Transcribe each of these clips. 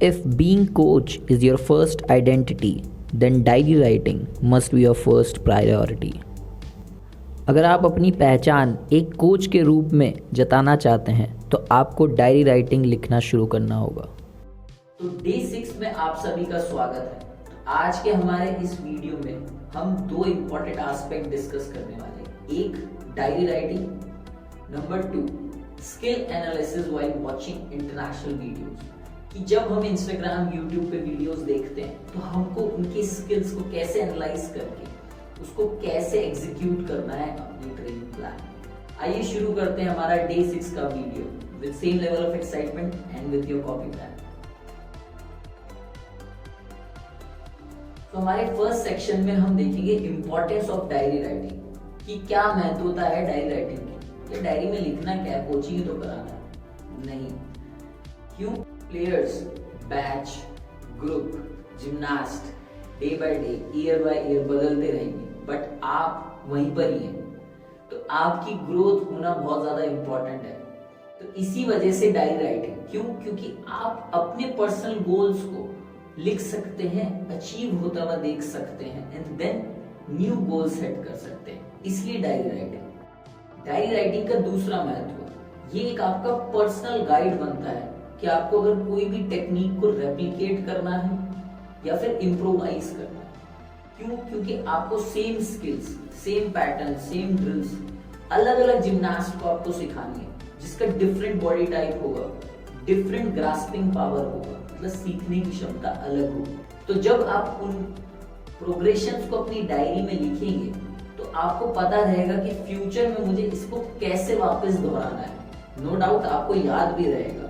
If being coach is your first identity, then diary writing must be your first priority. अगर आप अपनी पहचान एक कोच के रूप में जताना चाहते हैं तो आपको डायरी राइटिंग लिखना शुरू करना होगा। तो डे 6 में आप सभी का स्वागत है। आज के हमारे इस वीडियो में हम दो इम्पोर्टेंट एस्पेक्ट डिस्कस करने वाले हैं। एक diary writing, number 2 skill analysis while watching international videos. कि जब हम इंस्टाग्राम यूट्यूब पे वीडियोस देखते हैं तो हमको उनकी स्किल्स को कैसे एनालाइज करके उसको कैसे एग्जीक्यूट करना है अपनी ट्रेनिंग प्लान। आइए शुरू करते हैं हमारा डे 6 का video with same level of excitement and with your copy plan. तो हमारे फर्स्ट सेक्शन में हम देखेंगे इंपॉर्टेंस ऑफ डायरी राइटिंग कि क्या महत्वता है डायरी राइटिंग की। ये डायरी में लिखना क्या है, कोचिंग तो कराना है नहीं। क्यों? Players, batch, group, gymnast day by day, year by year बदलते रहेंगे, बट आप वहीं पर ही हैं। तो आपकी ग्रोथ होना बहुत ज्यादा इंपॉर्टेंट है। तो इसी वजह से डायरी राइटिंग। क्यों? क्योंकि आप अपने पर्सनल गोल्स को लिख सकते हैं, अचीव होता हुआ देख सकते हैं and then new goal set कर सकते हैं। इसलिए डायरी राइटिंग। डायरी राइटिंग का दूसरा महत्व, ये एक आपका पर्सनल गाइड बनता है कि आपको अगर कोई भी टेक्निक को रेप्लिकेट करना है या फिर इम्प्रोवाइज करना है। क्यों? क्योंकि आपको same skills, same pattern, same drills अलग अलग जिम्नास्ट को आपको सिखानी है, जिसका डिफरेंट बॉडी टाइप होगा, डिफरेंट ग्रास्पिंग पावर होगा, मतलब सीखने की क्षमता अलग होगी। तो जब आप उन प्रोग्रेशंस को अपनी डायरी में लिखेंगे तो आपको पता रहेगा कि फ्यूचर में मुझे इसको कैसे वापस दोहराना है। नो डाउट आपको याद भी रहेगा,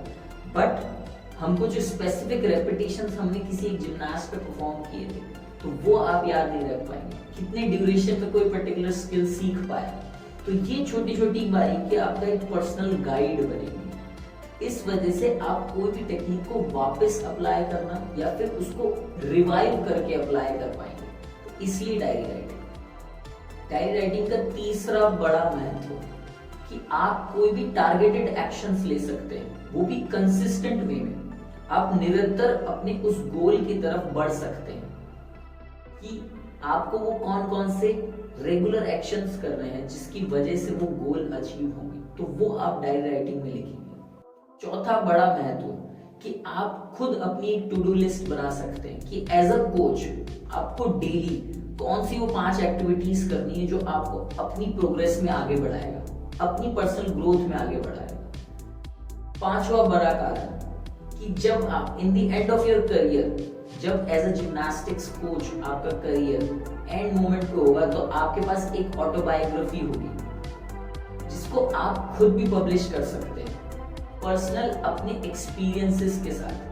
बट हमको जो स्पेसिफिक रेपिटेशंस हमने किसी एक जिम्नास्ट पे परफॉर्म किए थे तो वो आप याद नहीं रख पाएंगे। कितने ड्यूरेशन में कोई पर्टिकुलर स्किल सीख पाया। तो ये छोटी छोटी बारीकियां आपका एक पर्सनल गाइड बनेगी। इस वजह से आप कोई भी टेक्निक को वापस अप्लाई करना या फिर उसको रिवाइव करके अप्लाई कर पाएंगे। तो इसलिए डायरी राइटिंग। डायरी राइटिंग का तीसरा बड़ा महत्व कि आप कोई भी टारगेटेड एक्शंस ले सकते हैं, वो भी कंसिस्टेंट वे में। आप निरंतर अपने उस गोल की तरफ बढ़ सकते हैं कि आपको वो कौन कौन से रेगुलर एक्शंस कर रहे हैं जिसकी वजह से वो गोल अचीव होंगे, तो वो आप डायरी राइटिंग में लिखेंगे। चौथा बड़ा महत्व कि आप खुद अपनी एक टू डू लिस्ट बना सकते हैं कि एज अ कोच आपको डेली कौन सी वो 5 एक्टिविटीज करनी है जो आपको अपनी प्रोग्रेस में आगे बढ़ाएगा, अपनी पर्सनल ग्रोथ में आगे बढ़ाएगा। पांचवा बड़ा कारण कि जब आप in the end of your career, जब एज अ जिम्नास्टिक्स कोच आपका करियर एंड मोमेंट पे होगा तो आपके पास एक ऑटोबायोग्राफी होगी जिसको आप खुद भी पब्लिश कर सकते हैं, पर्सनल अपने एक्सपीरियंसेस के साथ।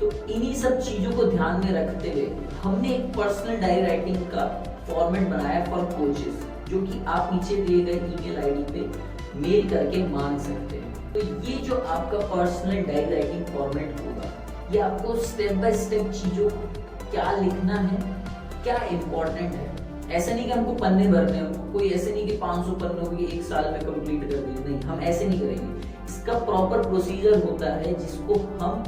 तो इन्हीं सब चीजों को ध्यान में रखते हुए हमने एक पर्सनल डायरी राइटिंग का फॉर्मेट बनाया फॉर कोचेस, जो कि आप नीचे दिए गए ईमेल आईडी पे मेल करके मांग सकते हैं। तो ये जो आपका पर्सनल डायरी राइटिंग फॉर्मेट होगा, ये आपको स्टेप बाय स्टेप चीजों क्या लिखना है, क्या इंपॉर्टेंट है। ऐसे नहीं कि हमको पन्ने भरने हो, कोई ऐसे नहीं कि 500 पन्नों की 1 साल में कंप्लीट कर दिए, नहीं, हम ऐसे नहीं करेंगे। इसका प्रॉपर प्रोसीजर होता है जिसको हम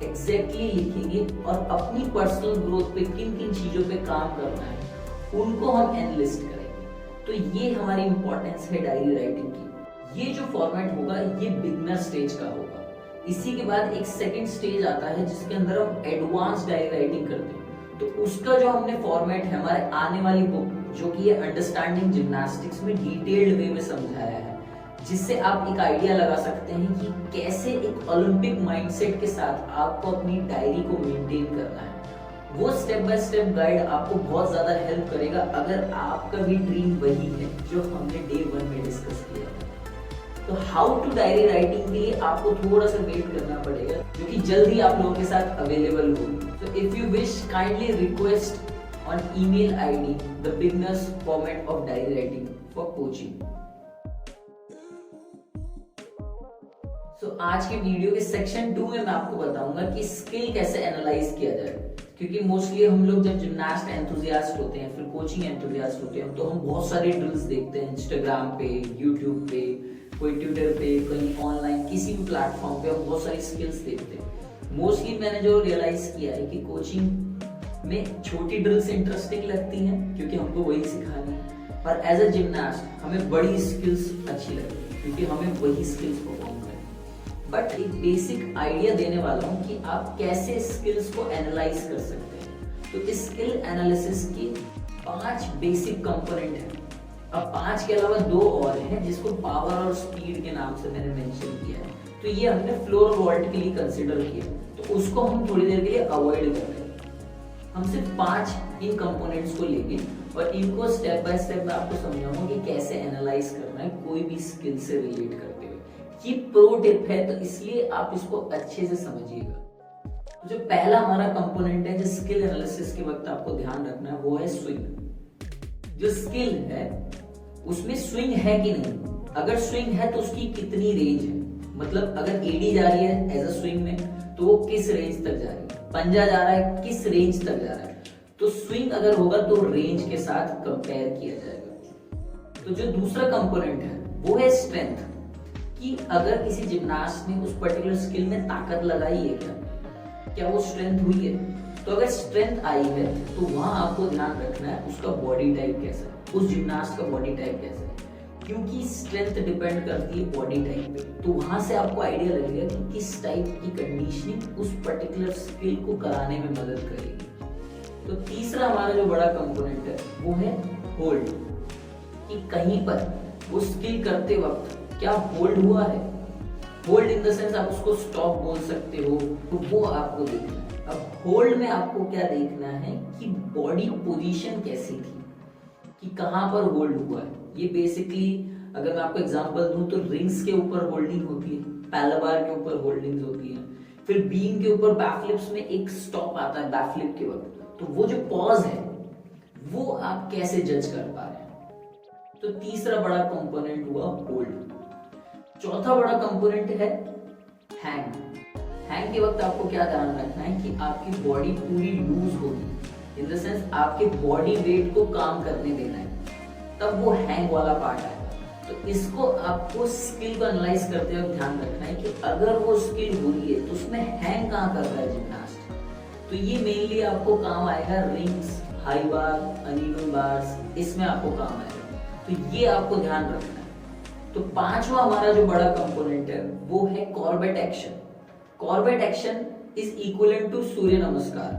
एग्जैक्टली लिखेंगे और अपनी पर्सनल ग्रोथ पे किन किन चीजों पे काम करना है उनको हम एनालिस्ट करेंगे। तो ये हमारी इंपॉर्टेंस है डायरी राइटिंग की। ये जो फॉर्मेट होगा ये बिगनर स्टेज का होगा। इसी के बाद एक सेकंड स्टेज आता है जिसके अंदर हम एडवांस डायरी राइटिंग करते हैं। तो उसका जो हमने फॉर्मेट है हमारे आने वाली बुक, जो कि ये अंडरस्टैंडिंग जिम्नास्टिक्स में डिटेल्ड वे में समझाया है, जिससे आप एक आइडिया लगा सकते हैं कि कैसे एक ओलंपिक माइंडसेट के साथ आपको अपनी डायरी को मेंटेन करना है। वो स्टेप बाय स्टेप गाइड आपको बहुत ज्यादा हेल्प करेगा अगर आपका भी ड्रीम वही है जो हमने डे 1 में डिस्कस किया था। तो हाउ टू डायरी राइटिंग के लिए आपको थोड़ा सा वेट करना पड़ेगा, जो कि जल्द ही आप लोगों के साथ अवेलेबल होगी। तो if you wish, kindly request on email ID the beginners format of diary writing for coaching. तो आज के वीडियो के सेक्शन 2 में मैं आपको बताऊंगा कि स्किल कैसे एनालाइज किया जाए। क्योंकि मोस्टली हम लोग जब जिम्नास्ट एंथुजियास्ट होते हैं, फिर कोचिंग एंथुजियास्ट होते हैं, तो हम बहुत सारे ड्रिल्स देखते हैं इंस्टाग्राम पे, यूट्यूब पे, कोई ट्विटर पे, कहीं ऑनलाइन किसी भी प्लेटफॉर्म पे हम बहुत सारी स्किल्स देखते हैं। मोस्टली मैंने जो रियलाइज किया है कि कोचिंग में छोटी ड्रिल्स इंटरेस्टिंग लगती हैं क्योंकि हमको वही सिखानी है, पर एज अ जिम्नास्ट हमें बड़ी स्किल्स अच्छी लगती है क्योंकि हमें वही स्किल्स परफॉर्म करनी। बट एक बेसिक आइडिया देने वाला हूँ कि आप कैसे स्किल्स को एनालाइज कर सकते हैं। तो इस स्किल एनालिसिस की 5 बेसिक कंपोनेंट हैं। अब 5 के अलावा 2 और हैं जिसको पावर और स्पीड के नाम से मैंने मेंशन किया है। तो ये हमने फ्लोर और वॉल्ट के लिए कंसिडर किया, तो उसको हम थोड़ी देर के लिए अवॉइड कर रहे हैं। हम सिर्फ 5 इन कंपोनेंट्स को लेंगे और इनको स्टेप बाय स्टेप मैं आपको समझाऊंगा कि कैसे एनालाइज करना है कोई भी स्किल से रिलेट करते हुए। ये प्रो टिप है तो इसलिए आप इसको अच्छे से समझिएगा। तो जो पहला हमारा कंपोनेंट है जो स्किल एनालिसिस के वक्त आपको ध्यान रखना है वो है स्विंग। जो स्किल है उसमें स्विंग है कि नहीं, अगर स्विंग है तो उसकी कितनी रेंज है, मतलब अगर एडी जा रही है एज अ स्विंग में तो वो किस रेंज तक जा रही है, पंजा जा रहा है किस रेंज तक जा रहा है। तो स्विंग अगर होगा तो रेंज के साथ कंपेयर किया जाएगा। तो जो दूसरा कंपोनेंट है वो है स्ट्रेंथ, कि अगर किसी जिम्नास्ट ने उस पर्टिकुलर स्किल में ताकत लगाई है क्या वो स्ट्रेंथ हुई है। तो अगर स्ट्रेंथ आई है तो वहां आपको ध्यान रखना है उसका बॉडी टाइप कैसा है, उस जिम्नास्ट का बॉडी टाइप कैसा है, क्योंकि स्ट्रेंथ डिपेंड करती है बॉडी टाइप पे। तो वहां से आपको आइडिया लगेगा कि किस टाइप की कंडीशनिंग उस पर्टिकुलर स्किल को कराने में मदद करेगी। तो तीसरा हमारा जो बड़ा कंपोनेंट है वो है होल्ड, कि कहीं पर वो स्किल करते वक्त क्या होल्ड हुआ है। होल्ड इन द सेंस आप उसको स्टॉप बोल सकते हो, तो वो आपको देखना है। अब होल्ड में आपको क्या देखना है कि बॉडी पोजीशन कैसी थी, कि कहां पर होल्ड हुआ है। ये बेसिकली अगर मैं आपको एग्जांपल दूं तो रिंग्स के ऊपर होल्डिंग होती है, पैलाबार के ऊपर होल्डिंग्स होती है, फिर बीम के ऊपर बैकफ्लिप्स में एक स्टॉप आता है बैकफ्लिप के वक्त। तो वो जो पॉज है वो आप कैसे जज कर पा रहे हैं। तो तीसरा बड़ा कंपोनेंट हुआ होल्ड। चौथा बड़ा कंपोनेंट है हैंग। हैंग के वक्त आपको क्या ध्यान रखना है कि आपकी बॉडी पूरी लूज होगी, इन द सेंस आपके बॉडी वेट को काम करने देना है, तब वो हैंग वाला पार्ट आएगा। तो इसको आपको स्किल को एनालाइज करते हुए ध्यान रखना है कि अगर वो स्किल हो रही है तो उसमें हैंग कहाँ कर रहा है जिम्नास्ट। तो ये मेनली आपको काम आएगा rings, high bar, uneven bars, इसमें आपको काम आएगा। तो ये आपको ध्यान रखना है। तो पांचवा हमारा जो बड़ा कंपोनेंट है वो है Corbett action. Corbett action is equivalent to Surya Namaskar.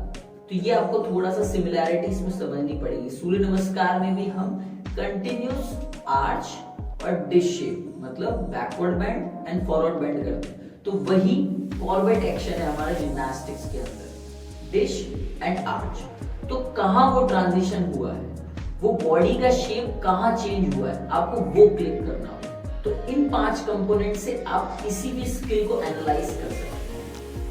तो ये आपको थोड़ा सा सिमिलैरिटी इसमें समझनी पड़ेगी। सूर्य नमस्कार में भी हम कंटिन्यूस आर्च और डिश शेप, मतलब backward bend and forward bend करते हैं। तो वही कॉर्बेट एक्शन है हमारे जिम्नास्टिक्स के अंदर, डिश एंड आर्च। तो कहां वो ट्रांजिशन हुआ है, वो बॉडी का शेप कहां चेंज हुआ है, आपको वो क्लिक करना होगा। तो इन 5 कंपोनेंट से आप किसी भी स्किल को एनालाइज कर सकते हैं।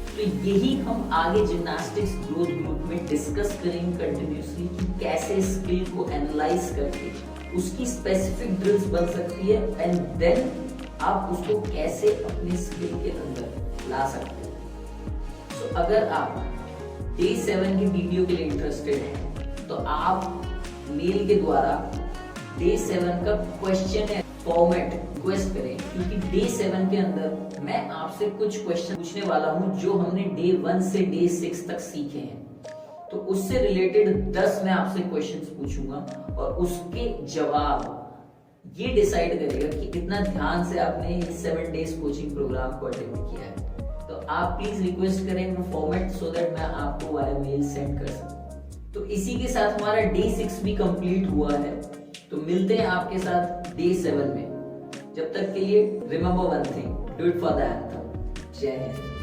तो यही हम आगे जिम्नास्टिक्स ग्रोथ ग्रुप में डिस्कस करेंगे कंटिन्यूसली कि कैसे स्किल को एनालाइज करके उसकी स्पेसिफिक ड्रिल्स बन सकती है एंड देन आप उसको कैसे अपने स्किल के अंदर ला सकते हैं। तो अगर आप डे 7 की वीडियो के लिए इंटरेस्टेड हैं तो आप मेल के द्वारा डे 7 का क्वेश्चन है फॉर्मेट रिक्वेस्ट करें, क्योंकि डे 7 के अंदर मैं आपसे कुछ क्वेश्चन पूछने वाला हूं जो हमने डे 1 से डे 6 तक सीखे हैं। तो उससे रिलेटेड 10 मैं आपसे क्वेश्चंस पूछूंगा और उसके जवाब ये डिसाइड करेगा कि कितना ध्यान से आपने 7 डेज कोचिंग प्रोग्राम को अटेंड किया है। तो आप प्लीज रिक्वेस्ट करें वो फॉर्मेट सो दैट मैं आपको वाया मेल सेंड कर सकूं। तो इसी के साथ हमारा डे 6 भी कंप्लीट हुआ है। तो मिलते हैं आपके साथ डे 7 में। जब तक के लिए remember one thing, do it for the anthem. जय हिंद।